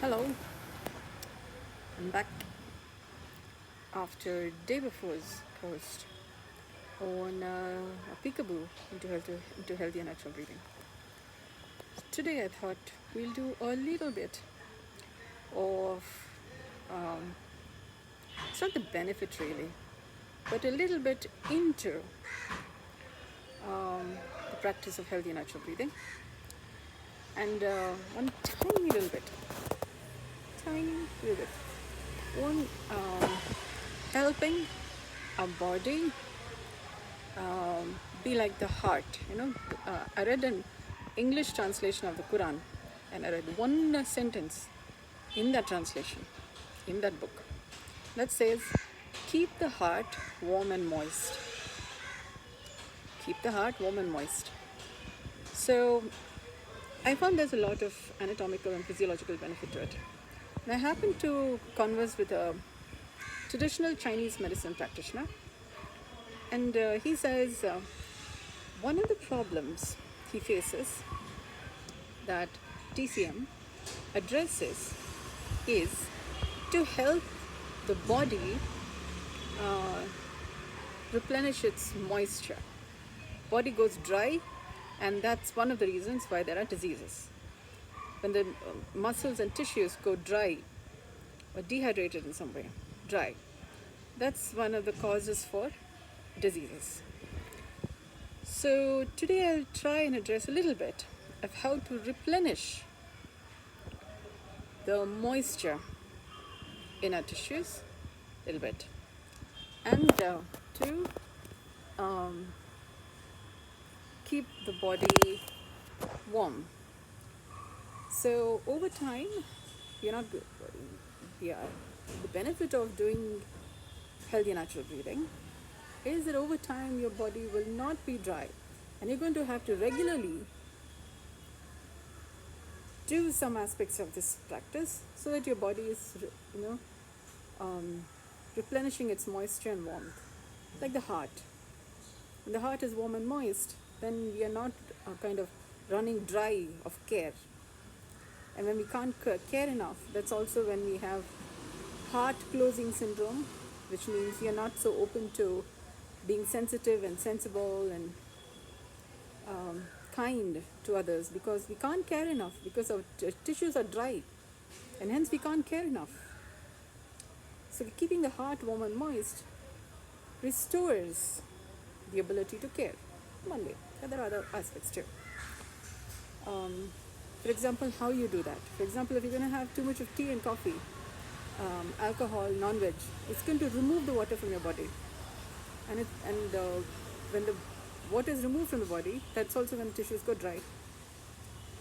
Hello, I'm back after day before's post on a peekaboo into healthy and natural breathing. Today I thought we'll do a little bit of, um, it's not the benefit really, but a little bit into the practice of healthy and natural breathing, and one tiny little bit, one helping our body be like the heart. I read an English translation of the Quran, and I read one sentence in that translation, in that book, that says, keep the heart warm and moist. Keep the heart warm and moist. So I found there's a lot of anatomical and physiological benefit to it. And I happened to converse with a traditional Chinese medicine practitioner, and he says one of the problems he faces that TCM addresses is to help the body replenish its moisture. Body goes dry, and that's one of the reasons why there are diseases. When the muscles and tissues go dry or dehydrated in some way, dry, that's one of the causes for diseases. So today I'll try and address a little bit of how to replenish the moisture in our tissues a little bit, and to keep the body warm. So over time, the benefit of doing healthy natural breathing is that over time your body will not be dry, and you're going to have to regularly do some aspects of this practice so that your body is replenishing its moisture and warmth, like the heart. When the heart is warm and moist, then we are not kind of running dry of care. And when we can't care enough, that's also when we have heart closing syndrome, which means we are not so open to being sensitive and sensible and kind to others, because we can't care enough, because our tissues are dry, and hence we can't care enough. So keeping the heart warm and moist restores the ability to care. One way. There are other aspects too. For example, how you do that. For example, if you're going to have too much of tea and coffee, alcohol, non-veg, it's going to remove the water from your body. And when the water is removed from the body, that's also when the tissues go dry.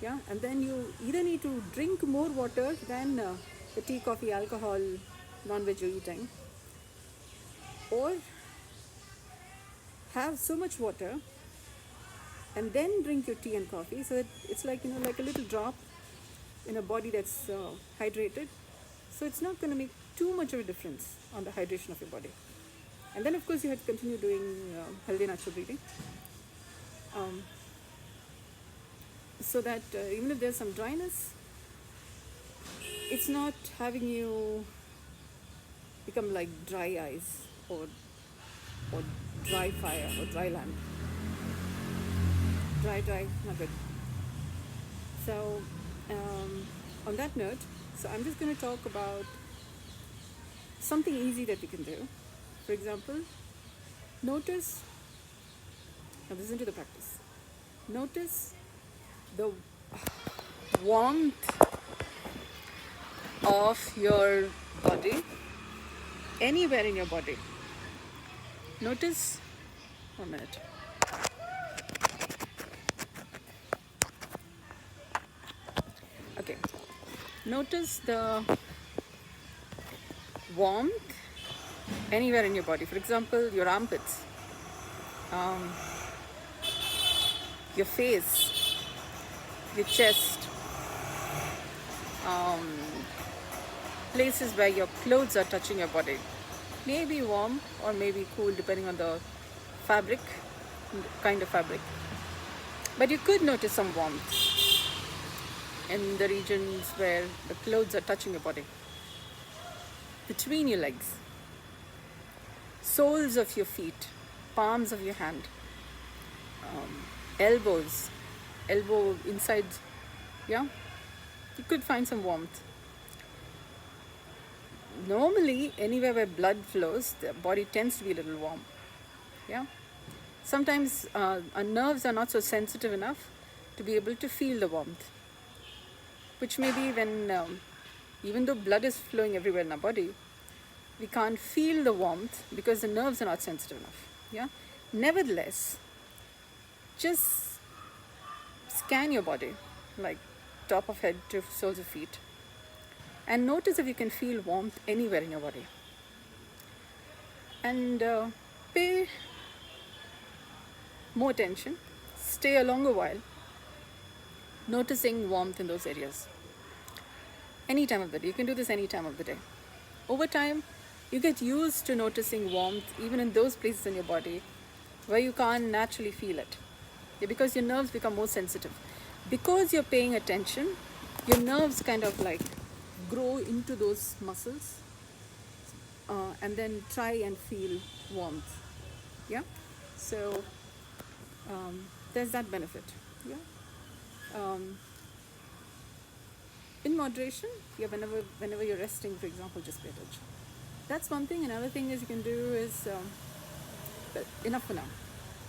Yeah, and then you either need to drink more water than the tea, coffee, alcohol, non-veg you're eating, or have so much water and then drink your tea and coffee, so that it's like like a little drop in a body that's hydrated. So it's not going to make too much of a difference on the hydration of your body. And then of course you have to continue doing healthy natural breathing, so that even if there's some dryness, it's not having you become like dry ice or dry fire or dry land. Dry, not good. So on that note, so I'm just going to talk about something easy that you can do. For example, notice, now listen to the practice, notice the warmth of your body, anywhere in your body. Notice, 1 minute. Okay, notice the warmth anywhere in your body. For example, your armpits, your face, your chest, places where your clothes are touching your body. Maybe warm or maybe cool, depending on the fabric, kind of fabric. But you could notice some warmth. in the regions where the clothes are touching your body, between your legs, soles of your feet, palms of your hand, elbows, elbow inside, yeah, you could find some warmth. Normally, anywhere where blood flows, the body tends to be a little warm, yeah. Sometimes our nerves are not so sensitive enough to be able to feel the warmth, which may be when, even though blood is flowing everywhere in our body, we can't feel the warmth because the nerves are not sensitive enough, yeah. Nevertheless, just scan your body, like top of head to soles of feet, and notice if you can feel warmth anywhere in your body. And pay more attention, stay a longer while, noticing warmth in those areas. Any time of the day, you can do this any time of the day. Over time, you get used to noticing warmth even in those places in your body where you can't naturally feel it. Yeah, because your nerves become more sensitive. Because you're paying attention, your nerves kind of like grow into those muscles and then try and feel warmth. Yeah, so there's that benefit. Yeah, in moderation. Yeah, whenever you're resting, for example, just pay attention. That's one thing. Another thing is you can do is enough for now,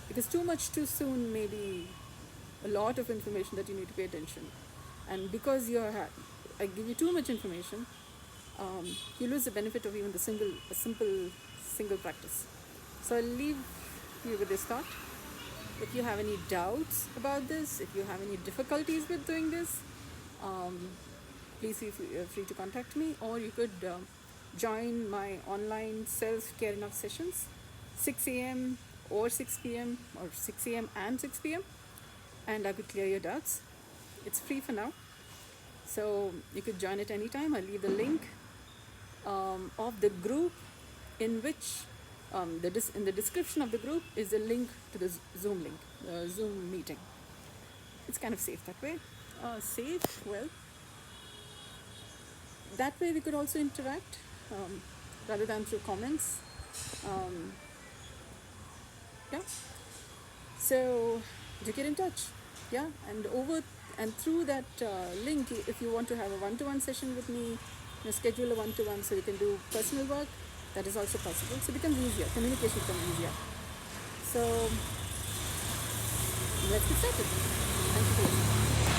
because too much too soon may be a lot of information that you need to pay attention, and because I give you too much information, you lose the benefit of even a simple single practice. So I'll leave you with this thought. If you have any doubts about this, if you have any difficulties with doing this, please feel free to contact me, or you could join my online self-care enough sessions, 6 a.m. or 6 p.m. or 6 a.m. and 6 p.m. and I could clear your doubts. It's free for now, so you could join it anytime. I'll leave the link of the group, in which in the description of the group is a link to the Zoom link, Zoom meeting. It's kind of safe that way. Safe, well, that way we could also interact rather than through comments. Yeah, so do get in touch. Yeah, and through that link, if you want to have a one-to-one session with me, schedule a one-to-one so you can do personal work. That is also possible. So it becomes easier. Communication becomes easier. So let's get started. Thank you for listening.